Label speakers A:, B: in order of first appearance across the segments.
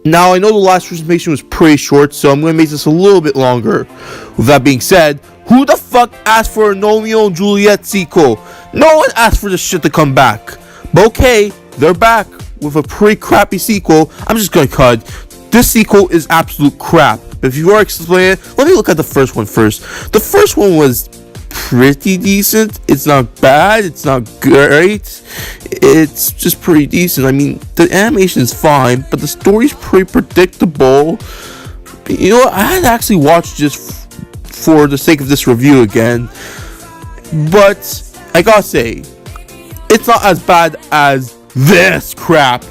A: Now, I know the last Tristanmation was pretty short, so I'm going to make this a little bit longer. With that being said, who the fuck asked for a Romeo and Juliet sequel? No one asked for this shit to come back. But okay, they're back with a pretty crappy sequel. I'm just going to cut. This sequel is absolute crap. If you are explaining it, let me look at the first one first. The first one was pretty decent. It's not bad. It's not great. It's just pretty decent. I mean, the animation is fine, but the story's pretty predictable. You know what? I had to actually watch this for the sake of this review again. But I gotta say, it's not as bad as this crap.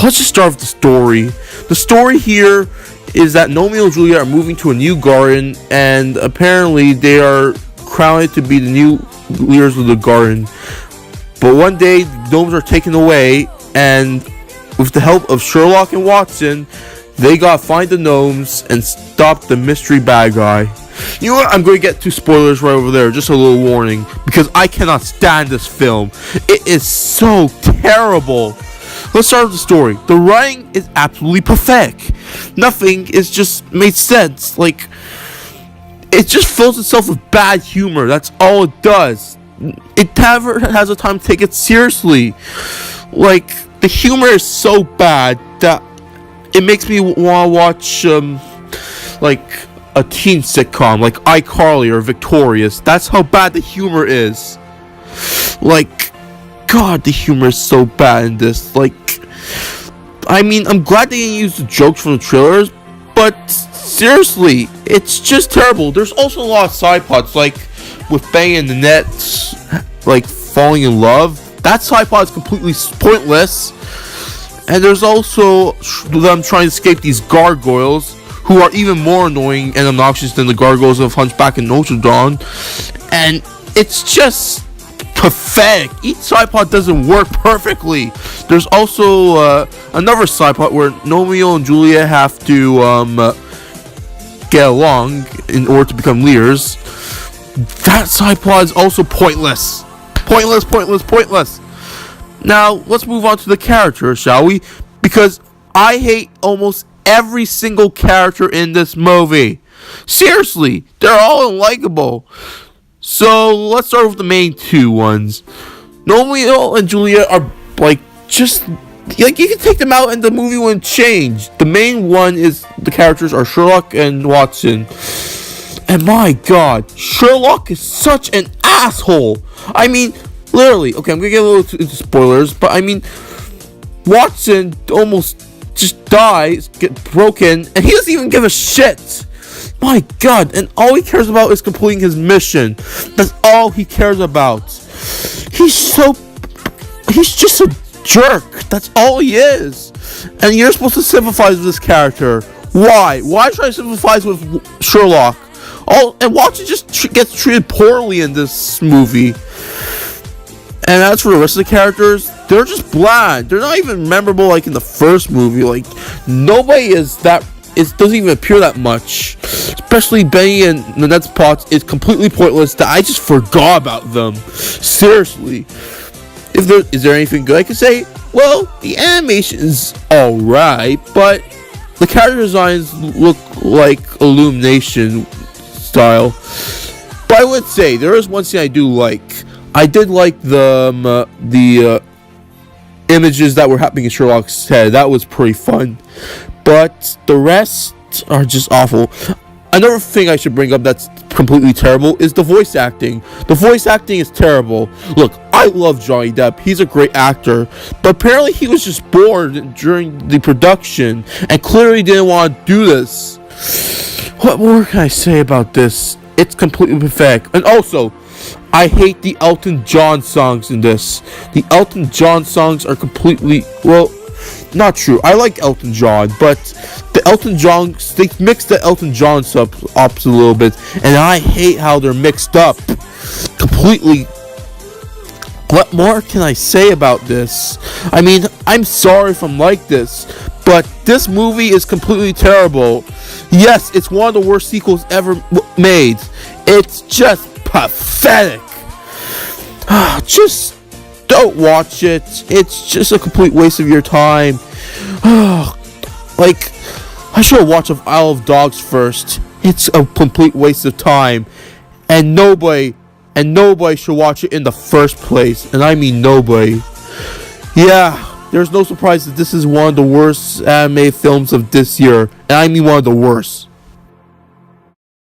A: Let's just start with the story. The story here is that Romeo and Juliet are moving to a new garden, and apparently they are crowned to be the new leaders of the garden. But one day, the gnomes are taken away, and with the help of Sherlock and Watson, they gotta find the gnomes and stop the mystery bad guy. You know what? I'm going to get to spoilers right over there. Just a little warning, because I cannot stand this film. It is so terrible. Let's start with the story. The writing is absolutely pathetic. Nothing is just made sense. Like, it just fills itself with bad humor. That's all it does. It never has a time to take it seriously. Like, the humor is so bad that it makes me want to watch, like, a teen sitcom, like iCarly or Victorious. That's how bad the humor is. Like, God, the humor is so bad in this. Like, I mean, I'm glad they didn't use the jokes from the trailers, but seriously, it's just terrible. There's also a lot of side plots, like with Bang and the Nets, like falling in love. That side plot is completely pointless. And there's also them trying to escape these gargoyles, who are even more annoying and obnoxious than the gargoyles of Hunchback and Notre Dame. And it's just pathetic. Each side plot doesn't work perfectly. There's also another side plot where Romeo and Juliet have to get along in order to become leaders. That side plot is also pointless. Pointless. Now, let's move on to the characters, shall we? Because I hate almost every single character in this movie. Seriously, they're all unlikable. So, let's start with the main two ones. Romeo and Juliet are, like, just... like, you can take them out and the movie wouldn't change. The main one is... the characters are Sherlock and Watson. And my God, Sherlock is such an asshole. I mean, literally, okay, I'm gonna get a little into spoilers, but I mean, Watson almost just dies, get broken, and he doesn't even give a shit. My God, and all he cares about is completing his mission. That's all he cares about. He's just a jerk. That's all he is. And you're supposed to sympathize with this character. Why? Why should I sympathize with Sherlock? And Watson just gets treated poorly in this movie. And as for the rest of the characters, they're just bland. They're not even memorable like in the first movie. Like, nobody is that... it doesn't even appear that much. Especially Benny and Nanette's plots is completely pointless that I just forgot about them. Seriously. Is there anything good I can say? Well, the animation is alright, but the character designs look like Illumination style. But I would say there is one thing I do like. I did like the images that were happening in Sherlock's head. That was pretty fun. But the rest are just awful. Another thing I should bring up that's completely terrible is the voice acting. The voice acting is terrible. Look, I love Johnny Depp. He's a great actor. But apparently he was just bored during the production and clearly didn't want to do this. What more can I say about this? It's completely pathetic. And also, I hate the Elton John songs in this. The Elton John songs are completely... well, not true. I like Elton John, but the Elton John... they mix the Elton John stuff up a little bit, and I hate how they're mixed up. Completely. What more can I say about this? I mean, I'm sorry if I'm like this, but this movie is completely terrible. Yes, it's one of the worst sequels ever made. It's just pathetic. Just don't watch it. It's just a complete waste of your time. Like, I should have watched Isle of Dogs first. It's a complete waste of time. And nobody should watch it in the first place. And I mean nobody. Yeah, there's no surprise that this is one of the worst anime films of this year. And I mean one of the worst.